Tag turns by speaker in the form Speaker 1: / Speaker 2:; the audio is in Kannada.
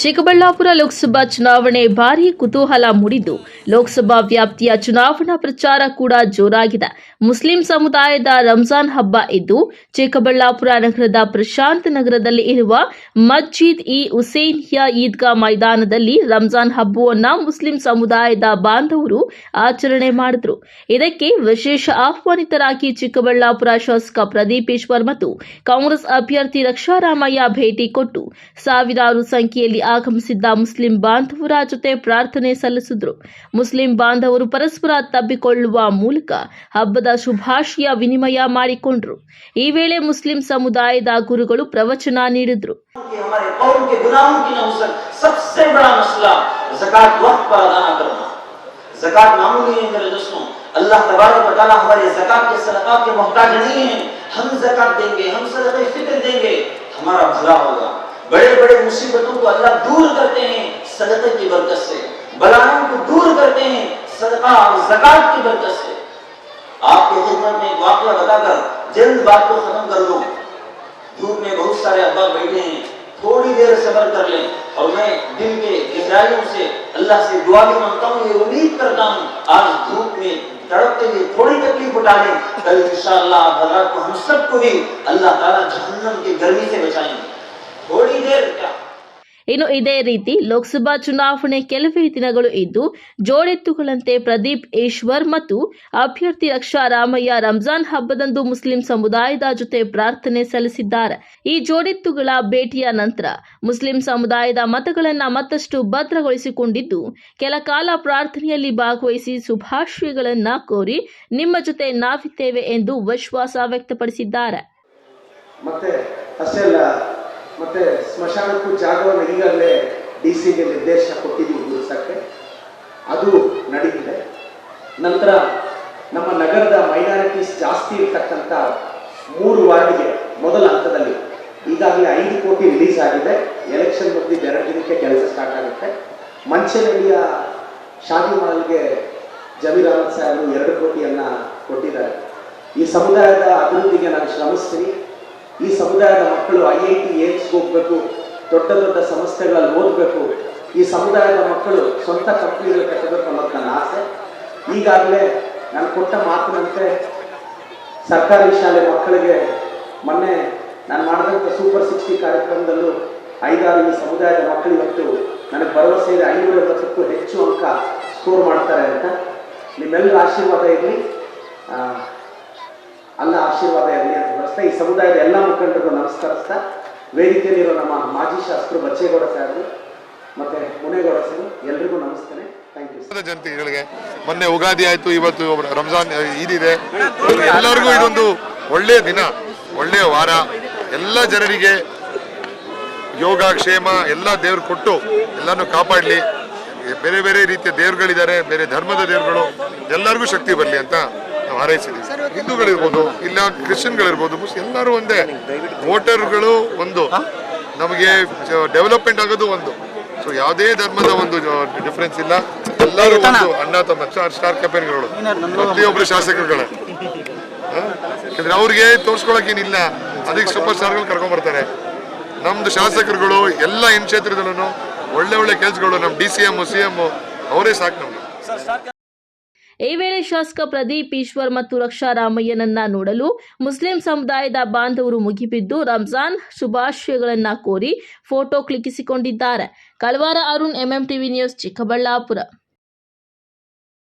Speaker 1: ಚಿಕ್ಕಬಳ್ಳಾಪುರ ಲೋಕಸಭಾ ಚುನಾವಣೆ ಭಾರೀ ಕುತೂಹಲ ಮೂಡಿದ್ದು ಲೋಕಸಭಾ ವ್ಯಾಪ್ತಿಯ ಚುನಾವಣಾ ಪ್ರಚಾರ ಕೂಡ ಜೋರಾಗಿದೆ. ಮುಸ್ಲಿಂ ಸಮುದಾಯದ ರಂಜಾನ್ ಹಬ್ಬ ಇದ್ದು ಚಿಕ್ಕಬಳ್ಳಾಪುರ ನಗರದ ಪ್ರಶಾಂತ್ ನಗರದಲ್ಲಿ ಇರುವ ಮಸ್ಜಿದ್ ಇ ಹುಸೇನಿಯಾ ಈದ್ಗಾ ಮೈದಾನದಲ್ಲಿ ರಂಜಾನ್ ಹಬ್ಬವನ್ನು ಮುಸ್ಲಿಂ ಸಮುದಾಯದ ಬಾಂಧವರು ಆಚರಣೆ ಮಾಡಿದರು. ಇದಕ್ಕೆ ವಿಶೇಷ ಆಹ್ವಾನಿತರಾಗಿ ಚಿಕ್ಕಬಳ್ಳಾಪುರ ಶಾಸಕ ಪ್ರದೀಪ್ ಈಶ್ವರ್ ಮತ್ತು ಕಾಂಗ್ರೆಸ್ ಅಭ್ಯರ್ಥಿ ರಕ್ಷಾರಾಮಯ್ಯ ಭೇಟಿ ಕೊಟ್ಟು ಸಾವಿರಾರು ಸಂಖ್ಯೆಯಲ್ಲಿ ಆಗಮಿಸಿದ್ದ ಮುಸ್ಲಿಂ ಬಾಂಧವರ ಜೊತೆ ಪ್ರಾರ್ಥನೆ ಸಲ್ಲಿಸಿದರು. ಮುಸ್ಲಿಂ ಬಾಂಧವರು ಪರಸ್ಪರ ತಬ್ಬಿಕೊಳ್ಳುವ ಮೂಲಕ ಹಬ್ಬದ ಶುಭಾಶಯ ವಿನಿಮಯ ಮಾಡಿಕೊಂಡರು. ಈ ವೇಳೆ ಮುಸ್ಲಿಂ ಸಮುದಾಯದ ಗುರುಗಳು ಪ್ರವಚನ ನೀಡಿದರು.
Speaker 2: अल्लाह तबारक व तआला हमारे ज़कात के सदक़ात के मोहताज नहीं है। हम ज़कात देंगे, हम सदक़े फ़िक्र देंगे, हमारा भला होगा। बड़े-बड़े मुसीबतों को अल्लाह दूर करते हैं सदक़े की बरकत से, बलाओं को दूर करते हैं सदक़ा और ज़कात की बरकत से। आपके खिदमत में एक वाक़या बताकर जल्द बात को खत्म कर लूं। धूप में बहुत सारे अब्बा बैठे हैं, थोड़ी देर सब्र कर लें और मैं दिल के गहराइयों से अल्लाह से दुआ भी मांगता हूँ, ये उम्मीद करता हूँ आज धूप में तड़पते हुए थोड़ी तकलीफ उठा लें, कल इंशाअल्लाह आप हज़रात को हम सबको भी अल्लाह ताला जहन्नम की गर्मी से बचाएंगे। थोड़ी देर क्या
Speaker 1: ಇನ್ನು ಇದೇ ರೀತಿ ಲೋಕಸಭಾ ಚುನಾವಣೆ ಕೆಲವೇ ದಿನಗಳು ಇದ್ದು ಜೋಡೆತ್ತುಗಳಂತೆ ಪ್ರದೀಪ್ ಈಶ್ವರ್ ಮತ್ತು ಅಭ್ಯರ್ಥಿ ರಕ್ಷಾರಾಮಯ್ಯ ರಂಜಾನ್ ಹಬ್ಬದಂದು ಮುಸ್ಲಿಂ ಸಮುದಾಯದ ಜೊತೆ ಪ್ರಾರ್ಥನೆ ಸಲ್ಲಿಸಿದ್ದಾರೆ. ಈ ಜೋಡೆತ್ತುಗಳ ಭೇಟಿಯ ನಂತರ ಮುಸ್ಲಿಂ ಸಮುದಾಯದ ಮತಗಳನ್ನು ಮತ್ತಷ್ಟು ಭದ್ರಗೊಳಿಸಿಕೊಂಡಿದ್ದು ಕೆಲ ಕಾಲ ಪ್ರಾರ್ಥನೆಯಲ್ಲಿ ಭಾಗವಹಿಸಿ ಶುಭಾಶಯಗಳನ್ನು ಕೋರಿ ನಿಮ್ಮ ಜೊತೆ ನಾವಿದ್ದೇವೆ ಎಂದು ವಿಶ್ವಾಸ ವ್ಯಕ್ತಪಡಿಸಿದ್ದಾರೆ.
Speaker 3: ಮತ್ತೆ ಸ್ಮಶಾನಕ್ಕೂ ಜಾಗವನ್ನು ಈಗಾಗಲೇ ಡಿಸಿಗೆ ನಿರ್ದೇಶ ಕೊಟ್ಟಿದ್ದೀವಿ ಗುರುಸಕ್ಕೆ, ಅದು ನಡೀತಿದೆ. ನಂತರ ನಮ್ಮ ನಗರದ ಮೈನಾರಿಟೀಸ್ ಜಾಸ್ತಿ ಇರ್ತಕ್ಕಂಥ 3 ವಾರ್ಡ್ಗೆ ಮೊದಲ ಹಂತದಲ್ಲಿ ಈಗಾಗಲೇ 5 ಕೋಟಿ ರಿಲೀಸ್ ಆಗಿದೆ. ಎಲೆಕ್ಷನ್ ಮುಗಿದ 2 ದಿನಕ್ಕೆ ಕೆಲಸ ಸ್ಟಾರ್ಟ್ ಆಗುತ್ತೆ. ಮಂಚನಹಳ್ಳಿಯ ಶಾದಿ ಮಾಲ್ಗೆ ಜಮೀರ್ ಅಹಮದ್ ಸಾಹೇಬರು 2 ಕೋಟಿಯನ್ನು ಕೊಟ್ಟಿದ್ದಾರೆ. ಈ ಸಮುದಾಯದ ಅಭಿವೃದ್ಧಿಗೆ ನಾನು ಶ್ರಮಿಸ್ತೀನಿ. ಈ ಸಮುದಾಯದ ಮಕ್ಕಳು IIT ಏಮ್ಸ್ಗೆ ಹೋಗಬೇಕು, ದೊಡ್ಡ ದೊಡ್ಡ ಸಂಸ್ಥೆಗಳಲ್ಲಿ ಓದಬೇಕು. ಈ ಸಮುದಾಯದ ಮಕ್ಕಳು ಸ್ವಂತ ಕಂಪ್ನಿಗಳು ಕಟ್ಟಬೇಕು ಅನ್ನೋದು ನನ್ನ ಆಸೆ. ಈಗಾಗಲೇ ನಾನು ಕೊಟ್ಟ ಮಾತಿನಂತೆ ಸರ್ಕಾರಿ ಶಾಲೆ ಮಕ್ಕಳಿಗೆ ಮೊನ್ನೆ ನಾನು ಮಾಡಿದಂಥ ಸೂಪರ್ 60 ಕಾರ್ಯಕ್ರಮದಲ್ಲೂ 5-6 ಈ ಸಮುದಾಯದ ಮಕ್ಕಳು ಇವತ್ತು ನನಗೆ ಭರವಸೆ ಇದೆ 550ಕ್ಕೂ ಹೆಚ್ಚು ಅಂಕ ಸ್ಕೋರ್ ಮಾಡ್ತಾರೆ ಅಂತ. ನಿಮ್ಮೆಲ್ಲರ ಆಶೀರ್ವಾದ ಇರಲಿ, ಅಲ್ಲ ಆಶೀರ್ವಾದ ಇರಲಿ ಅಂತ ಬರೆಸ್ತಾ ಈ ಸಮುದಾಯದ ಎಲ್ಲ ಮುಖಂಡರಿಗೂ ನಮಸ್ಕರಿಸ್ತಾ ವೇದಿಕೆಯಲ್ಲಿರೋ ನಮ್ಮ ಮಾಜಿ ಶಾಸಕರು ಬಚ್ಚೇಗೌಡ ಸಾಹೇಬರು ಮತ್ತೆ ಮುನೇಗೌಡ ಸಾಹೇಬರು ಎಲ್ರಿಗೂ ನಮಸ್ತೆ. Thank you.
Speaker 4: ಜನತೆಗಳಿಗೆ ಮೊನ್ನೆ ಉಗಾದಿ ಆಯ್ತು, ಇವತ್ತು ರಂಜಾನ್ ಈದ್ ಇದೆ. ಎಲ್ಲರಿಗೂ ಇದೊಂದು ಒಳ್ಳೆಯ ದಿನ, ಒಳ್ಳೆಯ ವಾರ. ಎಲ್ಲ ಜನರಿಗೆ ಯೋಗ ಕ್ಷೇಮ ಎಲ್ಲ ದೇವರು ಕೊಟ್ಟು ಎಲ್ಲಾನು ಕಾಪಾಡಲಿ. ಬೇರೆ ಬೇರೆ ರೀತಿಯ ದೇವರುಗಳಿದ್ದಾರೆ, ಬೇರೆ ಧರ್ಮದ ದೇವರುಗಳು, ಎಲ್ಲರಿಗೂ ಶಕ್ತಿ ಬರಲಿ ಅಂತ ನಾವು ಹಾರೈಸಿದ್ದೀವಿ. ಹಿಂದೂಗಳಿರ್ಬೋದು, ಇಲ್ಲ ಕ್ರಿಶ್ಚಿಯನ್ಗಳಿರ್ಬೋದು, ಮುಸ್ಲಿಂ ಎಲ್ಲರೂ ಒಂದೇ. ವೋಟರ್ಗಳು ಒಂದು, ನಮಗೆ ಡೆವಲಪ್ಮೆಂಟ್ ಆಗೋದು ಒಂದು. ಸೊ ಯಾವುದೇ ಧರ್ಮದ ಒಂದು ಡಿಫ್ರೆನ್ಸ್ ಇಲ್ಲ, ಎಲ್ಲರೂ ಒಂದು ಅಣ್ಣ ತಮ್ಮ. ಸ್ಟಾರ್ ಕ್ಯಾಂಪೇನ್ಗಳು ಪ್ರತಿಯೊಬ್ಬರು ಶಾಸಕರುಗಳೇ, ಯಾಕಂದ್ರೆ ಅವ್ರಿಗೆ ತೋರಿಸ್ಕೊಳಕ್ಕೇನಿಲ್ಲ, ಅದಕ್ಕೆ ಸೂಪರ್ ಸ್ಟಾರ್ಗಳು ಕರ್ಕೊಂಡ್ಬರ್ತಾರೆ. ನಮ್ದು ಶಾಸಕರುಗಳು ಎಲ್ಲ ಇನ್ ಕ್ಷೇತ್ರದಲ್ಲೂ ಒಳ್ಳೆ ಒಳ್ಳೆ ಕೆಲಸಗಳು, ನಮ್ಮ DCM CM ಅವರೇ ಸಾಕು ನಮ್ಗೆ.
Speaker 1: ಈ ವೇಳೆ ಶಾಸಕ ಪ್ರದೀಪ್ ಈಶ್ವರ್ ಮತ್ತು ರಕ್ಷಾರಾಮಯ್ಯನನ್ನ ನೋಡಲು ಮುಸ್ಲಿಂ ಸಮುದಾಯದ ಬಾಂಧವರು ಮುಗಿಬಿದ್ದು ರಂಜಾನ್ ಶುಭಾಶಯಗಳನ್ನು ಕೋರಿ photo ಕ್ಲಿಕ್ಕಿಸಿಕೊಂಡಿದ್ದಾರೆ. ಕಳವಾರ Arun, MMTV news, Chikkaballapur.